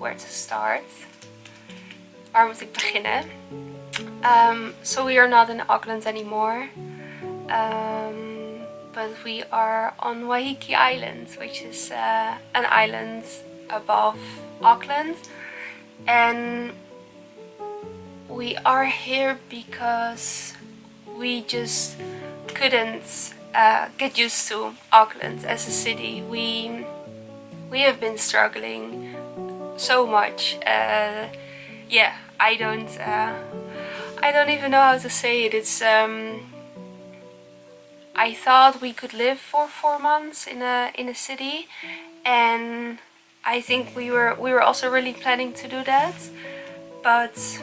where to start. Waar moet ik beginnen? So we are not in Auckland anymore, but we are on Waiheke Island, which is an island above Auckland, and we are here because we just couldn't get used to Auckland as a city. We have been struggling so much. Yeah, I don't even know how to say it. It's I thought we could live for 4 months in a city, and I think we were also really planning to do that, but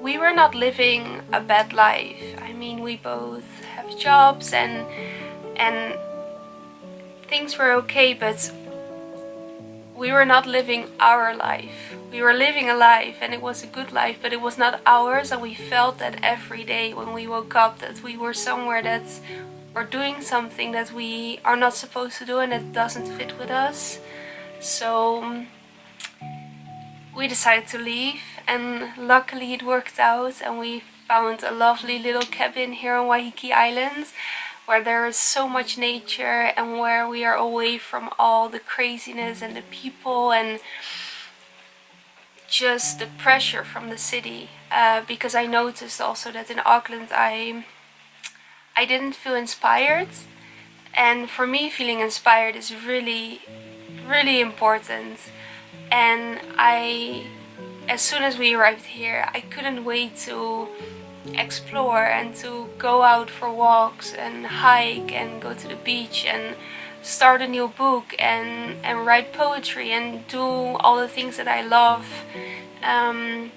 we were not living a bad life. I mean, we both have jobs and things were okay, but we were not living our life. We were living a life, and it was a good life, but it was not ours, and we felt that every day when we woke up that we were somewhere that's or doing something that we are not supposed to do and it doesn't fit with us. So we decided to leave, and luckily it worked out, and we found a lovely little cabin here on Waiheke Island where there is so much nature and where we are away from all the craziness and the people and just the pressure from the city, because I noticed also that in Auckland I didn't feel inspired, and for me feeling inspired is really important. And as soon as we arrived here, I couldn't wait to explore and to go out for walks and hike and go to the beach and start a new book and write poetry and do all the things that I love. And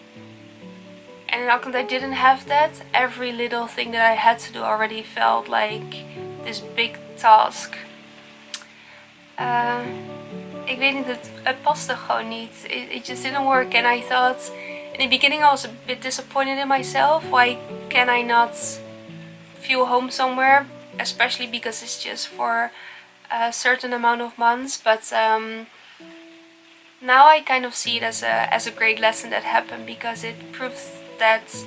in Auckland I didn't have that. Every little thing that I had to do already felt like this big task. Ik weet niet, het paste gewoon niet. It just didn't work, and I thought in the beginning I was a bit disappointed in myself. Why can I not feel home somewhere, especially because it's just for a certain amount of months, but now I kind of see it as a great lesson that happened, because it proves that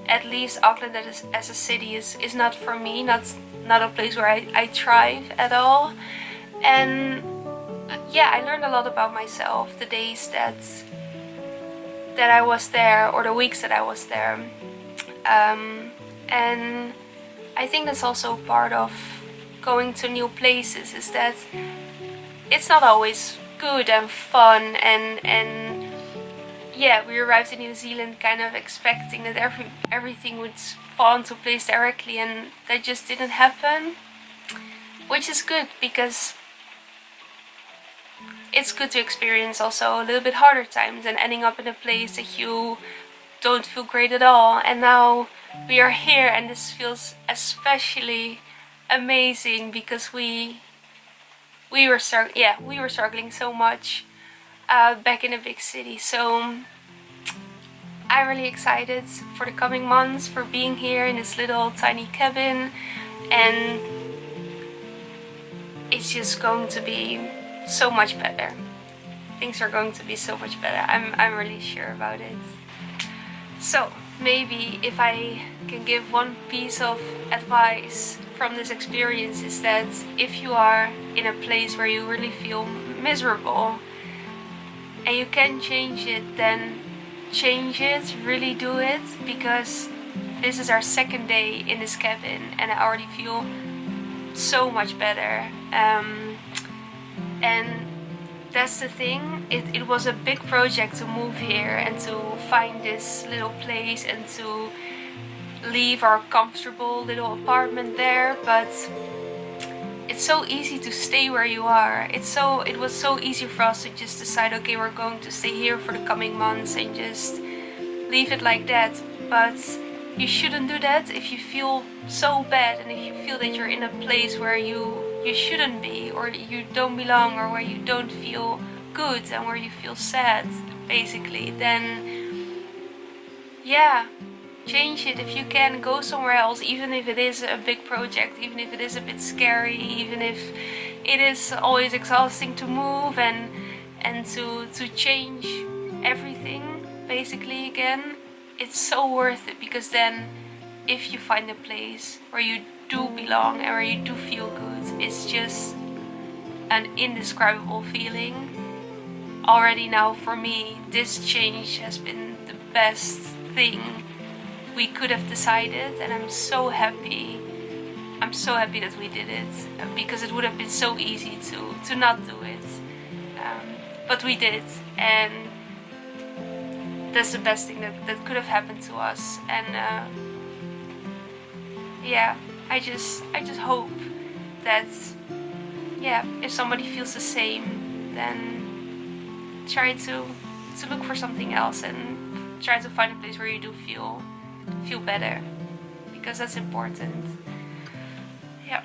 at least Auckland as a city is not for me, not a place where I thrive at all. And yeah, I learned a lot about myself the days that I was there, or the weeks that I was there, and I think that's also part of going to new places, is that it's not always good and fun, and yeah, we arrived in New Zealand kind of expecting that everything would fall into place directly, and that just didn't happen, which is good, because it's good to experience also a little bit harder times and ending up in a place that you don't feel great at all. And now we are here, and this feels especially amazing because we were struggling so much back in a big city. So I'm really excited for the coming months, for being here in this little tiny cabin, and it's just going to be so much better. Things are going to be so much better. I'm really sure about it. So maybe if I can give one piece of advice from this experience, is that if you are in a place where you really feel miserable and you can change it, then change it, really do it, because this is our second day in this cabin and I already feel so much better. And that's the thing, it was a big project to move here and to find this little place and to leave our comfortable little apartment there, but it's so easy to stay where you are. It was so easy for us to just decide, okay, we're going to stay here for the coming months and just leave it like that. But you shouldn't do that if you feel so bad and if you feel that you're in a place where you shouldn't be, or you don't belong, or where you don't feel good and where you feel sad, basically. Then yeah, change it. If you can, go somewhere else, even if it is a big project, even if it is a bit scary, even if it is always exhausting to move and to change everything basically again. It's so worth it, because then if you find a place where you do belong and where you do feel good, it's just an indescribable feeling. Already now for me, this change has been the best thing we could have decided, and I'm so happy. I'm so happy that we did it, because it would have been so easy to not do it. But we did, and that's the best thing that could have happened to us. And yeah, I just hope that, yeah, if somebody feels the same, then try to look for something else and try to find a place where you do feel better, because that's important. Yeah.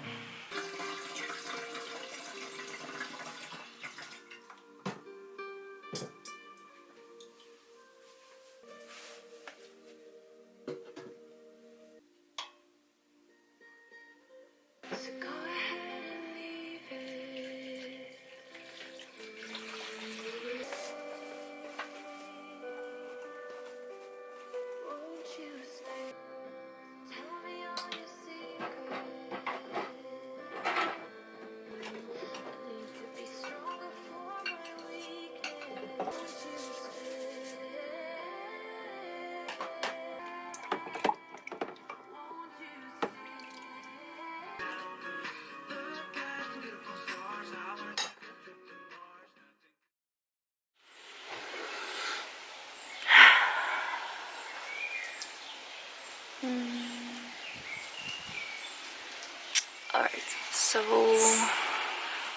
Alright, so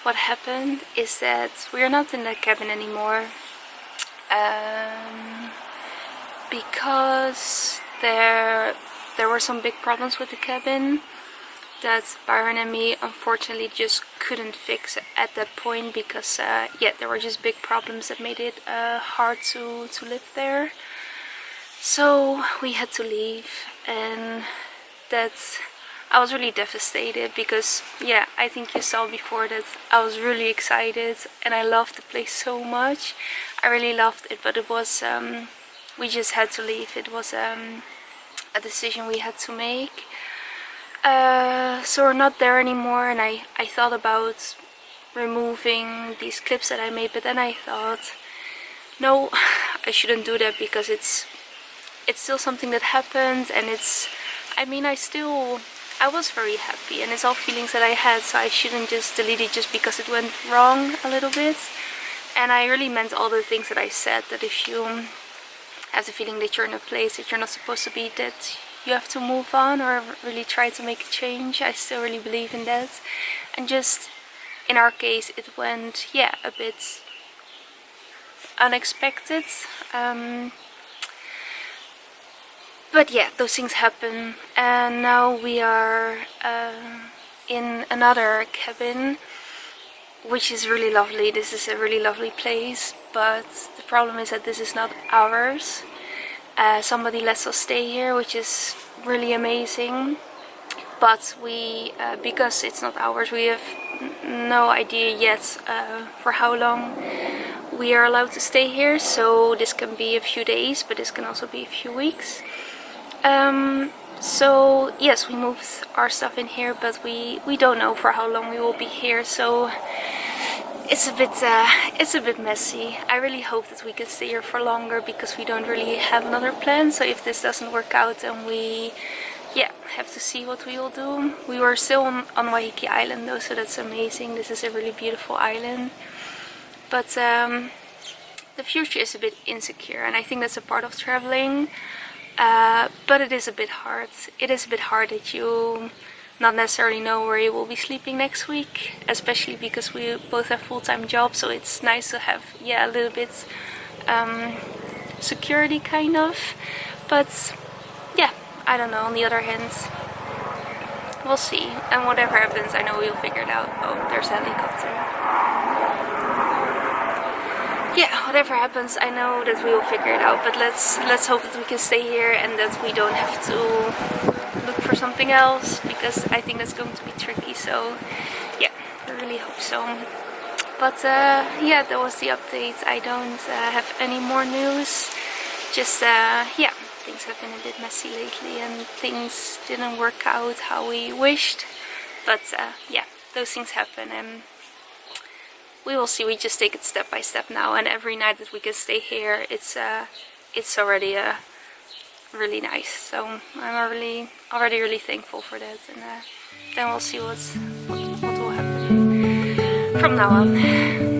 what happened is that we are not in the cabin anymore, because there were some big problems with the cabin that Byron and me unfortunately just couldn't fix at that point, because yeah, there were just big problems that made it hard to live there. So we had to leave, and I was really devastated, because yeah, I think you saw before that I was really excited and I loved the place so much. I really loved it, but it was we just had to leave. It was a decision we had to make. So we're not there anymore, and I thought about removing these clips that I made, but then I thought, no, I shouldn't do that, because it's still something that happened, and I was very happy, and it's all feelings that I had, so I shouldn't just delete it just because it went wrong a little bit. And I really meant all the things that I said, that if you have the feeling that you're in a place that you're not supposed to be, that you have to move on or really try to make a change. I still really believe in that. And just in our case, it went, yeah, a bit unexpected. But yeah, those things happen, and now we are in another cabin, which is really lovely. This is a really lovely place, but the problem is that this is not ours. Somebody lets us stay here, which is really amazing, but we, because it's not ours, we have no idea yet for how long we are allowed to stay here. So this can be a few days, but this can also be a few weeks. So yes, we moved our stuff in here, but we don't know for how long we will be here, so it's a bit messy. I really hope that we can stay here for longer, because we don't really have another plan. So if this doesn't work out, then we, yeah, have to see what we will do. We were still on Waiheke Island though, so that's amazing. This is a really beautiful island, but the future is a bit insecure, and I think that's a part of traveling. But it is a bit hard. It is a bit hard that you not necessarily know where you will be sleeping next week, especially because we both have full-time jobs, so it's nice to have, yeah, a little bit security kind of. But yeah, I don't know, on the other hand, we'll see, and whatever happens, I know we'll figure it out. Oh, there's a helicopter. Yeah, whatever happens, I know that we will figure it out, but let's hope that we can stay here and that we don't have to look for something else, because I think that's going to be tricky. So yeah, we're really hope so. But yeah, that was the update. I don't have any more news. Just yeah, things have been a bit messy lately and things didn't work out how we wished. But yeah, those things happen and we will see. We just take it step by step now, and every night that we can stay here, it's already really nice. So I'm already really thankful for that, and then we'll see what will happen from now on.